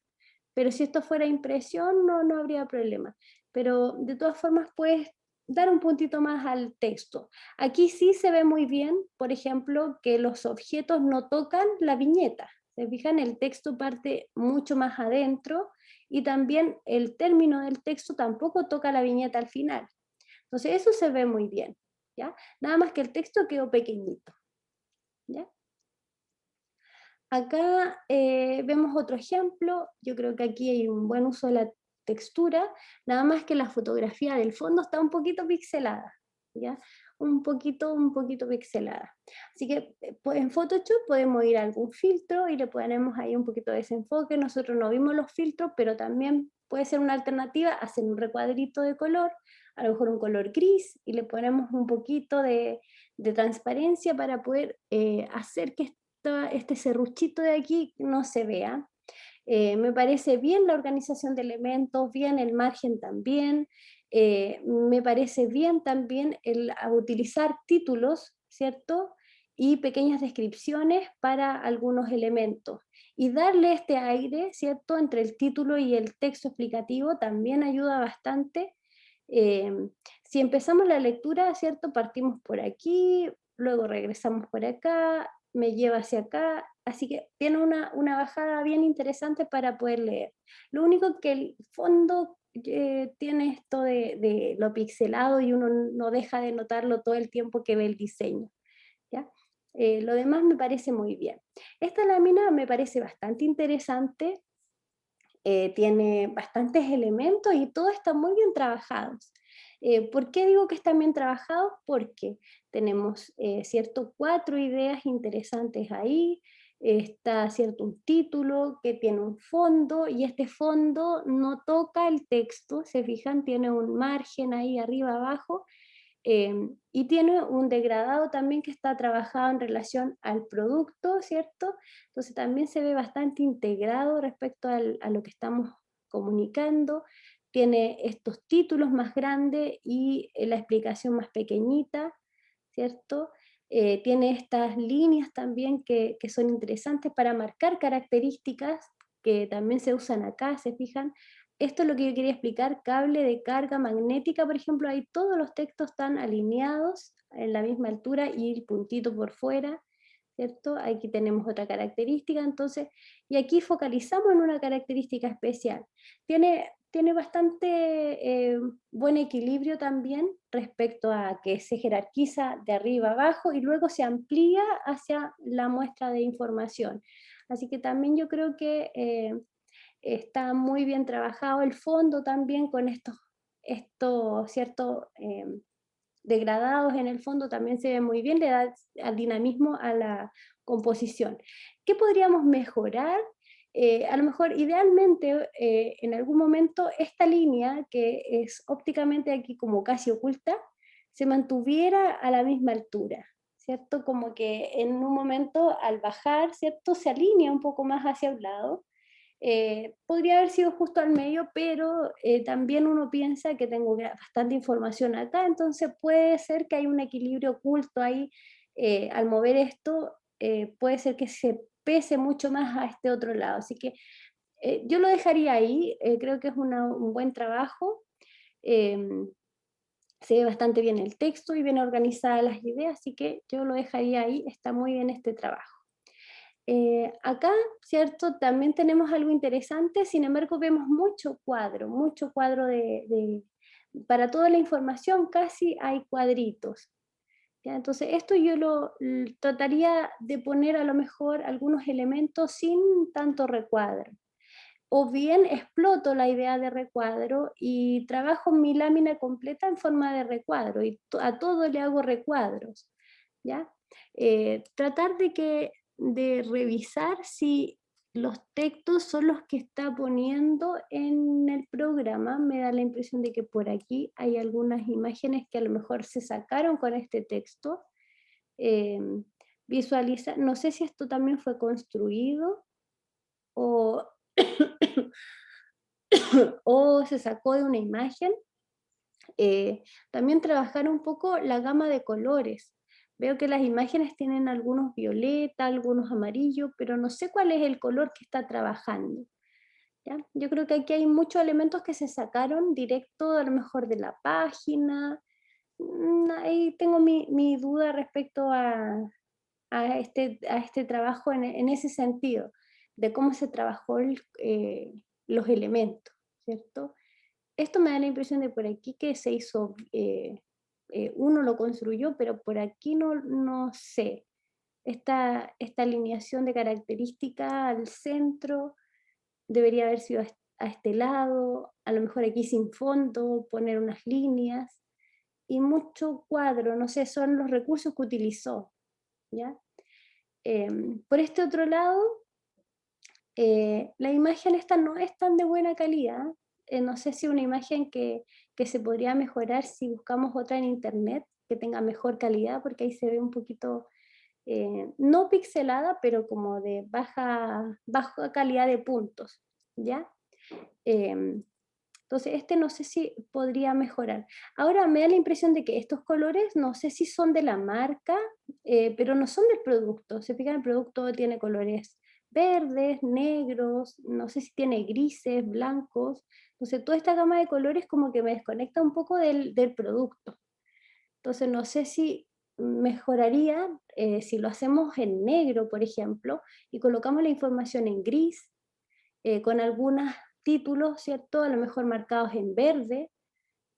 pero si esto fuera impresión no habría problema. Pero de todas formas puedes dar un puntito más al texto. Aquí sí se ve muy bien, por ejemplo, que los objetos no tocan la viñeta. Se fijan, el texto parte mucho más adentro y también el término del texto tampoco toca la viñeta al final. Entonces eso se ve muy bien, ¿ya? Nada más que el texto quedó pequeñito, ¿ya? Acá vemos otro ejemplo. Yo creo que aquí hay un buen uso de la textura, nada más que la fotografía del fondo está un poquito pixelada, ¿ya? Un poquito pixelada. Así que pues en Photoshop podemos ir a algún filtro y le ponemos ahí un poquito de desenfoque. Nosotros no vimos los filtros, pero también puede ser una alternativa hacer un recuadrito de color, a lo mejor un color gris, y le ponemos un poquito de transparencia para poder hacer que este serruchito de aquí no se vea. Me parece bien la organización de elementos, bien el margen también. Me parece bien también el utilizar títulos, ¿cierto? Y pequeñas descripciones para algunos elementos. Y darle este aire, ¿cierto? Entre el título y el texto explicativo también ayuda bastante. Eh, si empezamos la lectura, ¿cierto? Partimos por aquí, luego regresamos por acá, me lleva hacia acá, así que tiene una bajada bien interesante para poder leer. Lo único que el fondo tiene esto de lo pixelado y uno no deja de notarlo todo el tiempo que ve el diseño, ¿ya? Lo demás me parece muy bien. Esta lámina me parece bastante interesante, tiene bastantes elementos y todos están muy bien trabajados. ¿Por qué digo que están bien trabajados? Porque tenemos, cierto, 4 ideas interesantes ahí, está, cierto, un título que tiene un fondo y este fondo no toca el texto, se fijan, tiene un margen ahí arriba abajo, y tiene un degradado también que está trabajado en relación al producto, ¿cierto? Entonces también se ve bastante integrado respecto a lo que estamos comunicando. Tiene estos títulos más grandes y la explicación más pequeñita, ¿cierto? Tiene estas líneas también que son interesantes para marcar características que también se usan acá, ¿se fijan? Esto es lo que yo quería explicar, cable de carga magnética, por ejemplo, ahí todos los textos están alineados en la misma altura y el puntito por fuera, ¿cierto? Aquí tenemos otra característica, entonces, y aquí focalizamos en una característica especial. Tiene bastante buen equilibrio también respecto a que se jerarquiza de arriba a abajo y luego se amplía hacia la muestra de información. Así que también yo creo que está muy bien trabajado el fondo también con estos ciertos degradados en el fondo, también se ve muy bien, le da al dinamismo a la composición. ¿Qué podríamos mejorar? A lo mejor idealmente en algún momento esta línea que es ópticamente aquí como casi oculta, se mantuviera a la misma altura, ¿cierto? Como que en un momento al bajar, ¿cierto? Se alinea un poco más hacia un lado, podría haber sido justo al medio, pero también uno piensa que tengo bastante información acá, entonces puede ser que hay un equilibrio oculto ahí. Al mover esto, puede ser que se pese mucho más a este otro lado. Así que yo lo dejaría ahí, creo que es un buen trabajo. em, Se ve bastante bien el texto y bien organizadas las ideas, así que yo lo dejaría ahí, está muy bien este trabajo. Acá, ¿cierto? También tenemos algo interesante, sin embargo vemos mucho cuadro para toda la información casi hay cuadritos. ¿Ya? Entonces esto yo trataría de poner a lo mejor algunos elementos sin tanto recuadro. O bien exploto la idea de recuadro y trabajo mi lámina completa en forma de recuadro y a todo le hago recuadros, ¿ya? Tratar de revisar si los textos son los que está poniendo en el programa. Me da la impresión de que por aquí hay algunas imágenes que a lo mejor se sacaron con este texto. Eh, Visualiza, no sé si esto también fue construido o o se sacó de una imagen. También trabajar un poco la gama de colores. Veo que las imágenes tienen algunos violeta, algunos amarillos, pero no sé cuál es el color que está trabajando. ¿Ya? Yo creo que aquí hay muchos elementos que se sacaron directo a lo mejor de la página. Ahí tengo mi duda respecto a este trabajo en ese sentido, de cómo se trabajó los elementos, ¿cierto? Esto me da la impresión de por aquí que se hizo, uno lo construyó, pero por aquí no sé. Esta alineación de característica al centro debería haber sido a este lado, a lo mejor aquí sin fondo, poner unas líneas y mucho cuadro, no sé, son los recursos que utilizó, ¿ya? Por este otro lado, la imagen esta no es tan de buena calidad. No sé si una imagen que se podría mejorar si buscamos otra en internet que tenga mejor calidad, porque ahí se ve un poquito, no pixelada, pero como de baja calidad de puntos, ¿ya? Em, entonces, este no sé si podría mejorar. Ahora me da la impresión de que estos colores, no sé si son de la marca, pero no son del producto. Se fijan, el producto tiene colores verdes, negros, no sé si tiene grises, blancos. Entonces, toda esta gama de colores como que me desconecta un poco del producto. Entonces, no sé si mejoraría si lo hacemos en negro, por ejemplo, y colocamos la información en gris, con algunos títulos, ¿cierto? A lo mejor marcados en verde,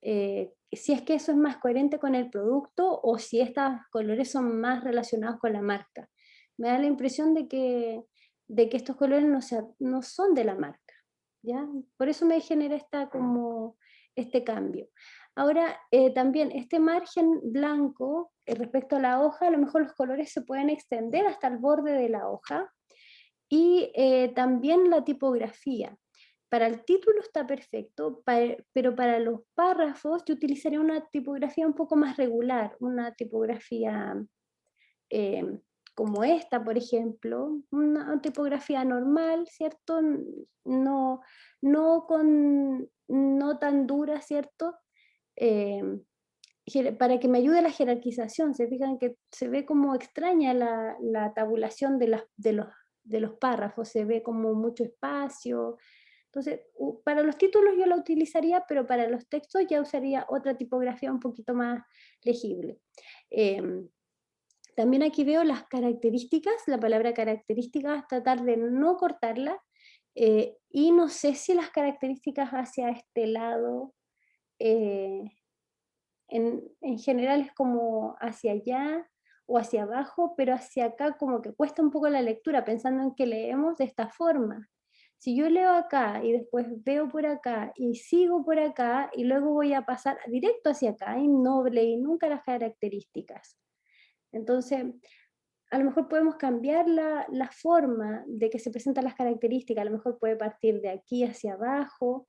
si es que eso es más coherente con el producto o si estos colores son más relacionados con la marca. Me da la impresión de que estos colores no son de la marca, ¿ya? Por eso me genera este cambio. Ahora, también este margen blanco respecto a la hoja, a lo mejor los colores se pueden extender hasta el borde de la hoja, y también la tipografía. Para el título está perfecto, pero para los párrafos yo utilizaría una tipografía un poco más regular, una tipografía como esta, por ejemplo, una tipografía normal, ¿cierto? No, no tan dura, ¿cierto? Eh, para que me ayude la jerarquización. Se fijan que se ve como extraña la tabulación de los párrafos, se ve como mucho espacio. Entonces, para los títulos yo la utilizaría, pero para los textos ya usaría otra tipografía un poquito más legible. También aquí veo las características, la palabra características, tratar de no cortarla, y no sé si las características hacia este lado, en general es como hacia allá o hacia abajo, pero hacia acá como que cuesta un poco la lectura, pensando en que leemos de esta forma. Si yo leo acá y después veo por acá y sigo por acá y luego voy a pasar directo hacia acá y no leí nunca las características. Entonces, a lo mejor podemos cambiar la forma de que se presentan las características, a lo mejor puede partir de aquí hacia abajo,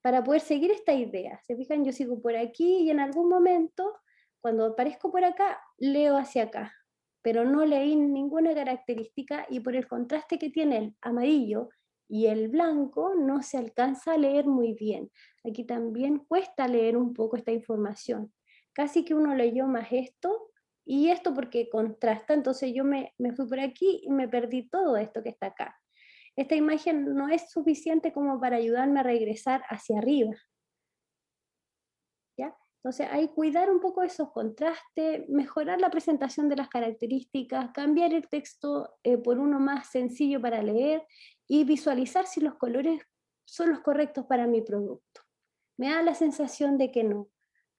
para poder seguir esta idea. ¿Se fijan? Yo sigo por aquí y en algún momento, cuando aparezco por acá, leo hacia acá, pero no leí ninguna característica y por el contraste que tiene el amarillo y el blanco, no se alcanza a leer muy bien. Aquí también cuesta leer un poco esta información. Casi que uno leyó más esto y esto porque contrasta, entonces yo me fui por aquí y me perdí todo esto que está acá. Esta imagen no es suficiente como para ayudarme a regresar hacia arriba, ¿ya? Entonces hay cuidar un poco esos contrastes, mejorar la presentación de las características, cambiar el texto por uno más sencillo para leer y visualizar si los colores son los correctos para mi producto. Me da la sensación de que no.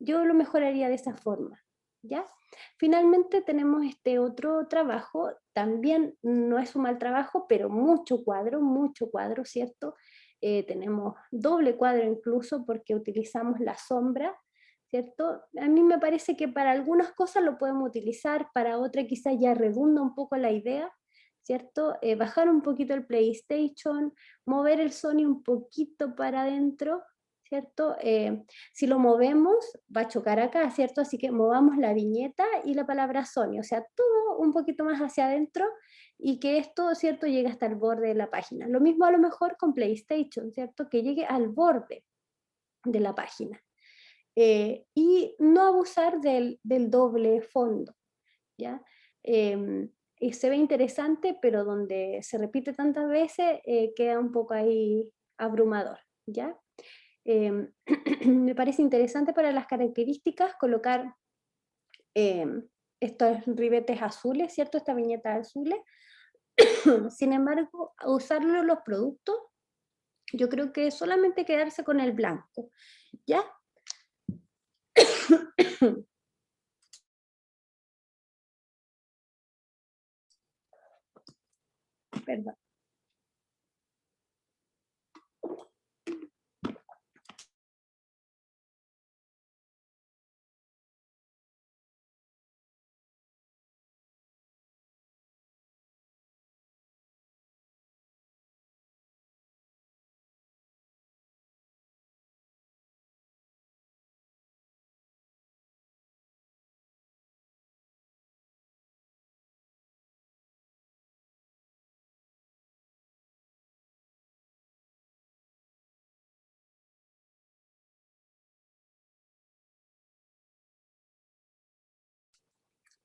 Yo lo mejoraría de esa forma, ¿ya? Finalmente tenemos este otro trabajo, también no es un mal trabajo, pero mucho cuadro, ¿cierto? Tenemos doble cuadro incluso porque utilizamos la sombra, ¿cierto? A mí me parece que para algunas cosas lo podemos utilizar, para otras quizás ya redunda un poco la idea, ¿cierto? Bajar un poquito el PlayStation, mover el Sony un poquito para adentro, ¿cierto? Si lo movemos, va a chocar acá, ¿cierto? Así que movamos la viñeta y la palabra Sony, o sea, todo un poquito más hacia adentro y que esto, ¿cierto?, llegue hasta el borde de la página. Lo mismo a lo mejor con PlayStation, ¿cierto? Que llegue al borde de la página. Y no abusar del doble fondo, ¿ya? Y se ve interesante, pero donde se repite tantas veces, queda un poco ahí abrumador, ¿ya? Me parece interesante para las características colocar estos ribetes azules, ¿cierto? Esta viñeta azules. Sin embargo, usarlo en los productos, yo creo que solamente quedarse con el blanco, ¿ya? Perdón.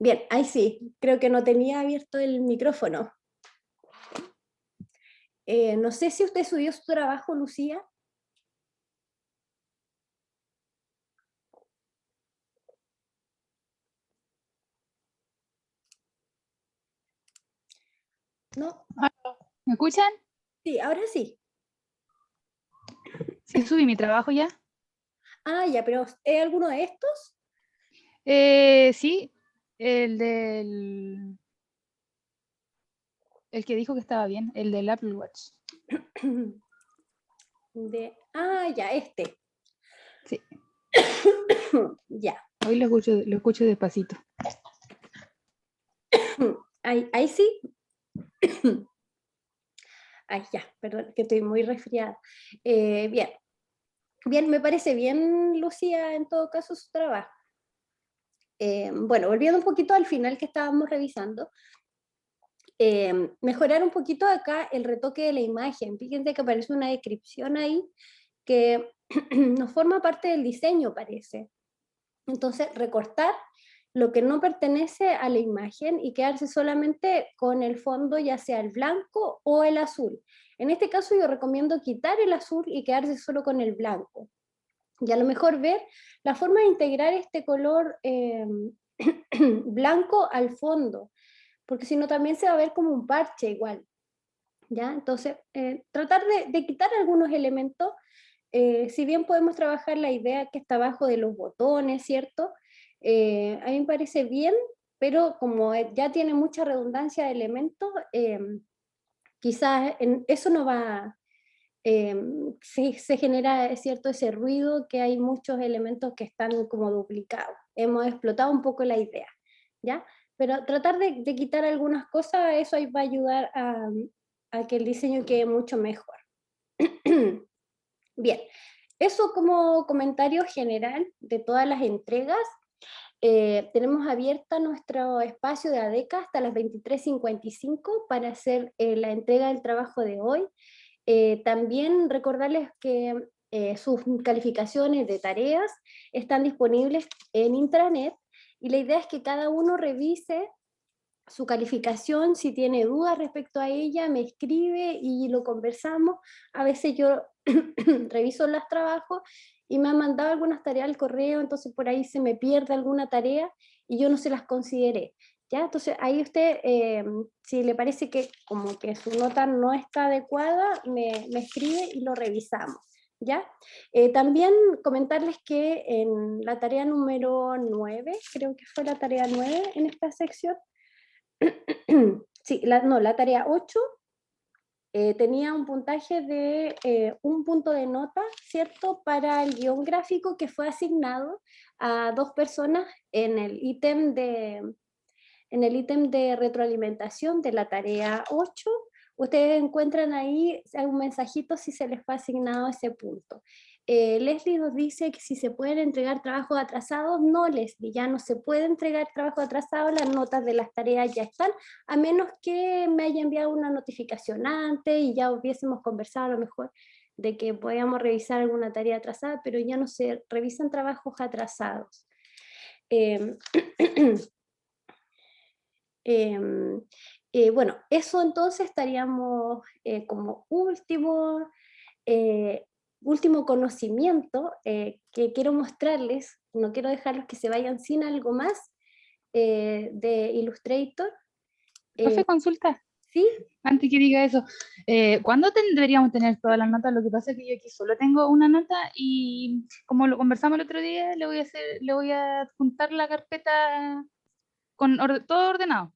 Bien, ahí sí, creo que no tenía abierto el micrófono. No sé si usted subió su trabajo, Lucía. ¿No? ¿Me escuchan? Sí, ahora sí. Sí, subí mi trabajo ya. Ah, ya, pero ¿es alguno de estos? Sí, el que dijo que estaba bien, el del Apple Watch. Ya, este. Sí, Ya. hoy lo escucho despacito. Ahí sí. Ay, ya, perdón, que estoy muy resfriada. Bien, bien, me parece bien, Lucía, en todo caso, su trabajo. Bueno, volviendo un poquito al final que estábamos revisando, mejorar un poquito acá el retoque de la imagen. Fíjense que aparece una descripción ahí que no forma parte del diseño, parece. Entonces, recortar lo que no pertenece a la imagen y quedarse solamente con el fondo, ya sea el blanco o el azul. En este caso yo recomiendo quitar el azul y quedarse solo con el blanco. Y a lo mejor ver la forma de integrar este color blanco al fondo, porque si no también se va a ver como un parche igual. ¿Ya? Entonces, tratar de quitar algunos elementos, si bien podemos trabajar la idea que está abajo de los botones, ¿cierto? A mí me parece bien, pero como ya tiene mucha redundancia de elementos, quizás eso no va, sí se genera, es cierto, ese ruido que hay muchos elementos que están como duplicados. Hemos explotado un poco la idea, ¿ya? Pero tratar de quitar algunas cosas, eso ahí va a ayudar a que el diseño quede mucho mejor. Bien, eso como comentario general de todas las entregas. Tenemos abierta nuestro espacio de ADECA hasta las 23:55 para hacer la entrega del trabajo de hoy. También recordarles que sus calificaciones de tareas están disponibles en intranet y la idea es que cada uno revise su calificación, si tiene dudas respecto a ella, me escribe y lo conversamos. A veces yo reviso los trabajos y me han mandado algunas tareas al correo, entonces por ahí se me pierde alguna tarea y yo no se las consideré. ¿Ya? Entonces ahí usted, si le parece que como que su nota no está adecuada, me escribe y lo revisamos. ¿Ya? También comentarles que en la tarea número 9, creo que fue la tarea 9 en esta sección, sí, la tarea 8 tenía un puntaje de un punto de nota, ¿cierto? Para el guión gráfico que fue asignado a 2 personas en el ítem de retroalimentación de la tarea 8. Ustedes encuentran ahí un mensajito si se les fue asignado ese punto. Leslie nos dice que si se pueden entregar trabajos atrasados. No, Leslie, ya no se puede entregar trabajo atrasado, las notas de las tareas ya están, a menos que me haya enviado una notificación antes y ya hubiésemos conversado a lo mejor de que podíamos revisar alguna tarea atrasada, pero ya no se revisan trabajos atrasados. Bueno, eso entonces estaríamos como último conocimiento que quiero mostrarles. No quiero dejarlos que se vayan sin algo más de Illustrator. Profe, consulta, ¿Sí? antes que diga eso, ¿cuándo deberíamos tener todas las notas? Lo que pasa es que yo aquí solo tengo una nota y como lo conversamos el otro día, le voy a adjuntar la carpeta con todo ordenado.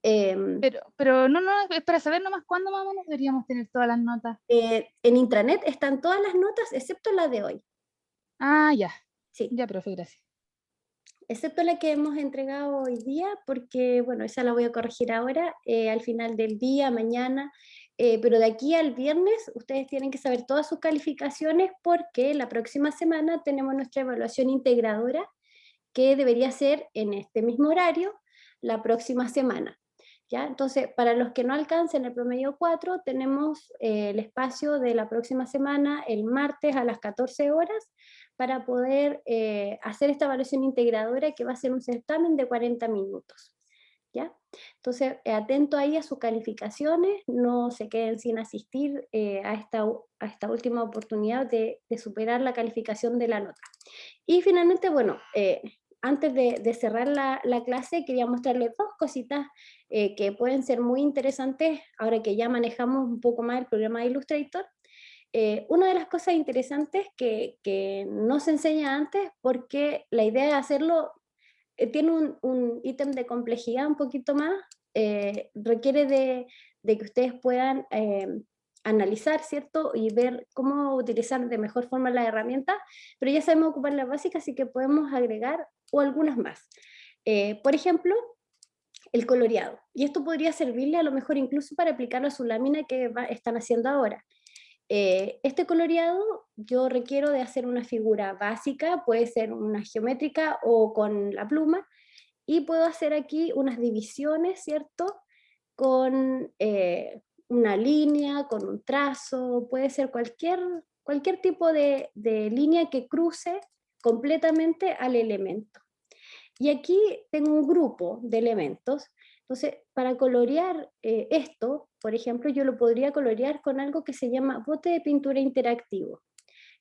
Pero no, es para saber nomás cuándo más o menos deberíamos tener todas las notas. En intranet están todas las notas excepto la de hoy. Ah, ya, Sí, ya, profe, gracias. excepto la que hemos entregado hoy día, porque, bueno, esa la voy a corregir ahora, al final del día, mañana, pero de aquí al viernes ustedes tienen que saber todas sus calificaciones porque la próxima semana tenemos nuestra evaluación integradora que debería ser en este mismo horario la próxima semana. ¿Ya? Entonces, para los que no alcancen el promedio 4, tenemos el espacio de la próxima semana, el martes a las 14 horas, para poder hacer esta evaluación integradora que va a ser un certamen de 40 minutos. ¿Ya? Entonces, atento ahí a sus calificaciones, no se queden sin asistir a esta última oportunidad de superar la calificación de la nota. Y finalmente, bueno, antes de cerrar la clase, quería mostrarles dos cositas que pueden ser muy interesantes ahora que ya manejamos un poco más el programa de Illustrator. Una de las cosas interesantes que no se enseña antes, porque la idea de hacerlo tiene un ítem de complejidad un poquito más, requiere de que ustedes puedan analizar, ¿cierto? Y ver cómo utilizar de mejor forma la herramienta, pero ya sabemos ocupar las básicas, así que podemos agregar o algunas más. Por ejemplo, el coloreado. Y esto podría servirle a lo mejor incluso para aplicarlo a su lámina que están haciendo ahora. Este coloreado yo requiero de hacer una figura básica, puede ser una geométrica o con la pluma, y puedo hacer aquí unas divisiones, ¿cierto? Con una línea, con un trazo, puede ser cualquier tipo de línea que cruce completamente al elemento. Y aquí tengo un grupo de elementos. Entonces, para colorear esto, por ejemplo, yo lo podría colorear con algo que se llama bote de pintura interactivo.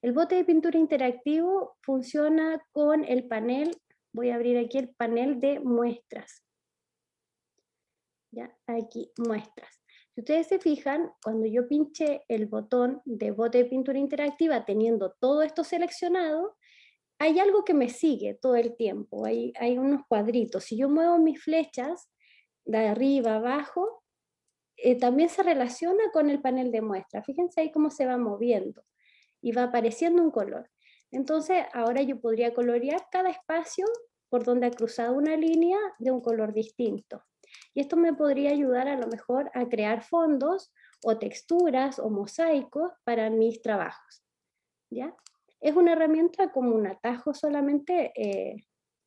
El bote de pintura interactivo funciona con el panel, voy a abrir aquí el panel de muestras. ¿Ya? Aquí, muestras. Si ustedes se fijan, cuando yo pinché el botón de bote de pintura interactiva teniendo todo esto seleccionado, hay algo que me sigue todo el tiempo, hay unos cuadritos. Si yo muevo mis flechas de arriba a abajo, también se relaciona con el panel de muestra. Fíjense ahí cómo se va moviendo y va apareciendo un color. Entonces ahora yo podría colorear cada espacio por donde ha cruzado una línea de un color distinto. Y esto me podría ayudar a lo mejor a crear fondos o texturas o mosaicos para mis trabajos. ¿Ya? Es una herramienta como un atajo solamente,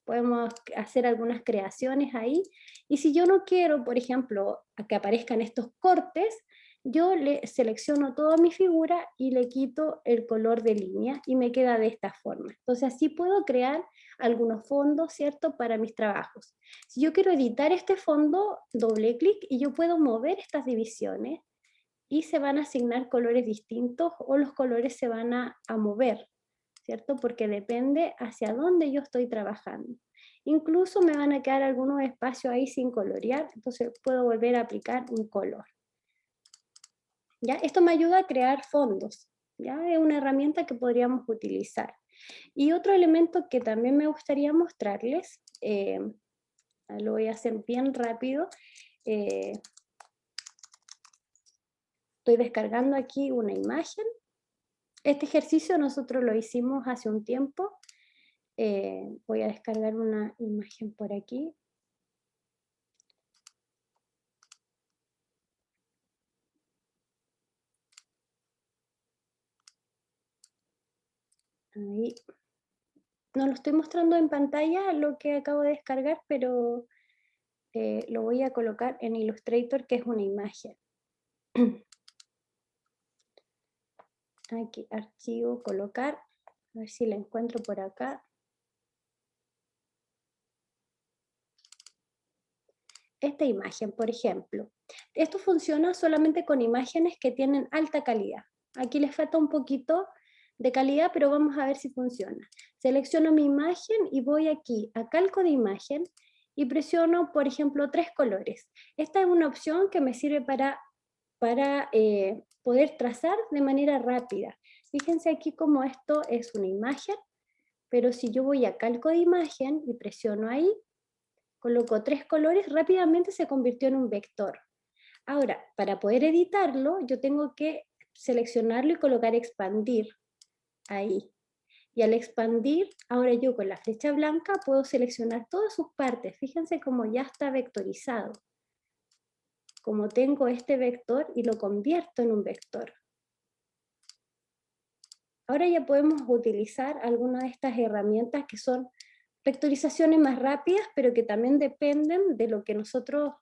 podemos hacer algunas creaciones ahí, y si yo no quiero, por ejemplo, a que aparezcan estos cortes, yo le selecciono toda mi figura y le quito el color de línea y me queda de esta forma. Entonces así puedo crear algunos fondos, ¿cierto?, para mis trabajos. Si yo quiero editar este fondo, doble clic y yo puedo mover estas divisiones y se van a asignar colores distintos o los colores se van a mover, ¿cierto? Porque depende hacia dónde yo estoy trabajando. Incluso me van a quedar algunos espacios ahí sin colorear, entonces puedo volver a aplicar un color. ¿Ya? Esto me ayuda a crear fondos, ¿ya? Es una herramienta que podríamos utilizar. Y otro elemento que también me gustaría mostrarles, lo voy a hacer bien rápido, estoy descargando aquí una imagen. Este ejercicio nosotros lo hicimos hace un tiempo. Voy a descargar una imagen por aquí. Ahí. No lo estoy mostrando en pantalla lo que acabo de descargar, pero lo voy a colocar en Illustrator, que es una imagen. Aquí, archivo, colocar. A ver si la encuentro por acá. Esta imagen, por ejemplo. Esto funciona solamente con imágenes que tienen alta calidad. Aquí les falta un poquito de calidad, pero vamos a ver si funciona. Selecciono mi imagen y voy aquí a calco de imagen y presiono, por ejemplo, 3 colores. Esta es una opción que me sirve para poder trazar de manera rápida. Fíjense aquí como esto es una imagen, pero si yo voy a calco de imagen y presiono ahí, coloco 3 colores, rápidamente se convirtió en un vector. Ahora, para poder editarlo, yo tengo que seleccionarlo y colocar expandir ahí. Y al expandir, ahora yo con la flecha blanca puedo seleccionar todas sus partes. Fíjense cómo ya está vectorizado. Como tengo este vector y lo convierto en un vector. Ahora ya podemos utilizar algunas de estas herramientas que son vectorizaciones más rápidas, pero que también dependen de lo que nosotros,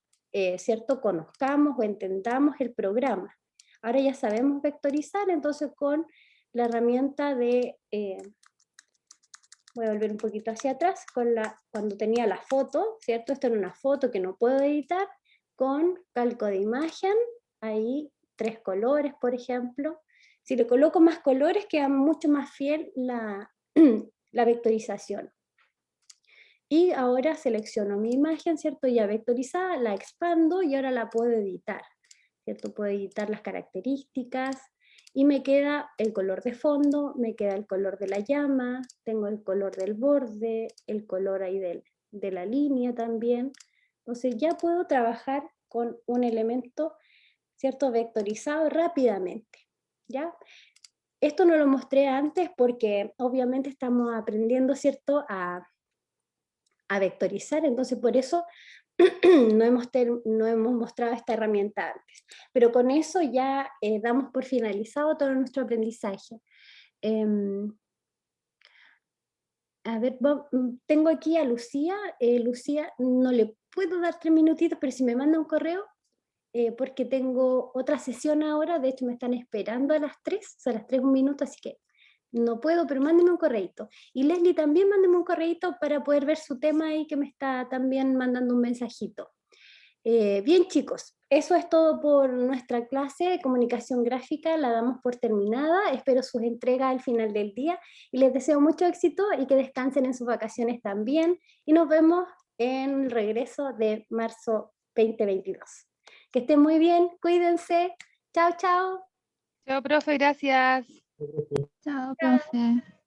¿cierto?, conozcamos o entendamos el programa. Ahora ya sabemos vectorizar, entonces con la herramienta de, voy a volver un poquito hacia atrás, cuando tenía la foto, ¿cierto? Esto era una foto que no puedo editar, con calco de imagen, ahí 3 colores, por ejemplo. Si le coloco más colores, queda mucho más fiel la vectorización. Y ahora selecciono mi imagen, ¿cierto? Ya vectorizada, la expando y ahora la puedo editar, ¿cierto? Puedo editar las características y me queda el color de fondo, me queda el color de la llama, tengo el color del borde, el color ahí de la línea también. Entonces ya puedo trabajar con un elemento, ¿cierto?, vectorizado rápidamente, ¿ya? Esto no lo mostré antes porque obviamente estamos aprendiendo, ¿cierto?, a vectorizar, entonces por eso no hemos mostrado esta herramienta antes. Pero con eso ya damos por finalizado todo nuestro aprendizaje. A ver, tengo aquí a Lucía. Lucía, no le puedo dar 3 minutitos, pero si me manda un correo, porque tengo otra sesión ahora, de hecho me están esperando a las 3, o sea, a las 3 un minuto, así que no puedo, pero mándeme un correíto. Y Leslie también mándeme un correíto para poder ver su tema ahí que me está también mandando un mensajito. Bien chicos, eso es todo por nuestra clase de comunicación gráfica, la damos por terminada, espero sus entregas al final del día y les deseo mucho éxito y que descansen en sus vacaciones también y nos vemos en el regreso de marzo 2022. Que estén muy bien, cuídense, chao, chao. Chao, profe, gracias. Chao, profe.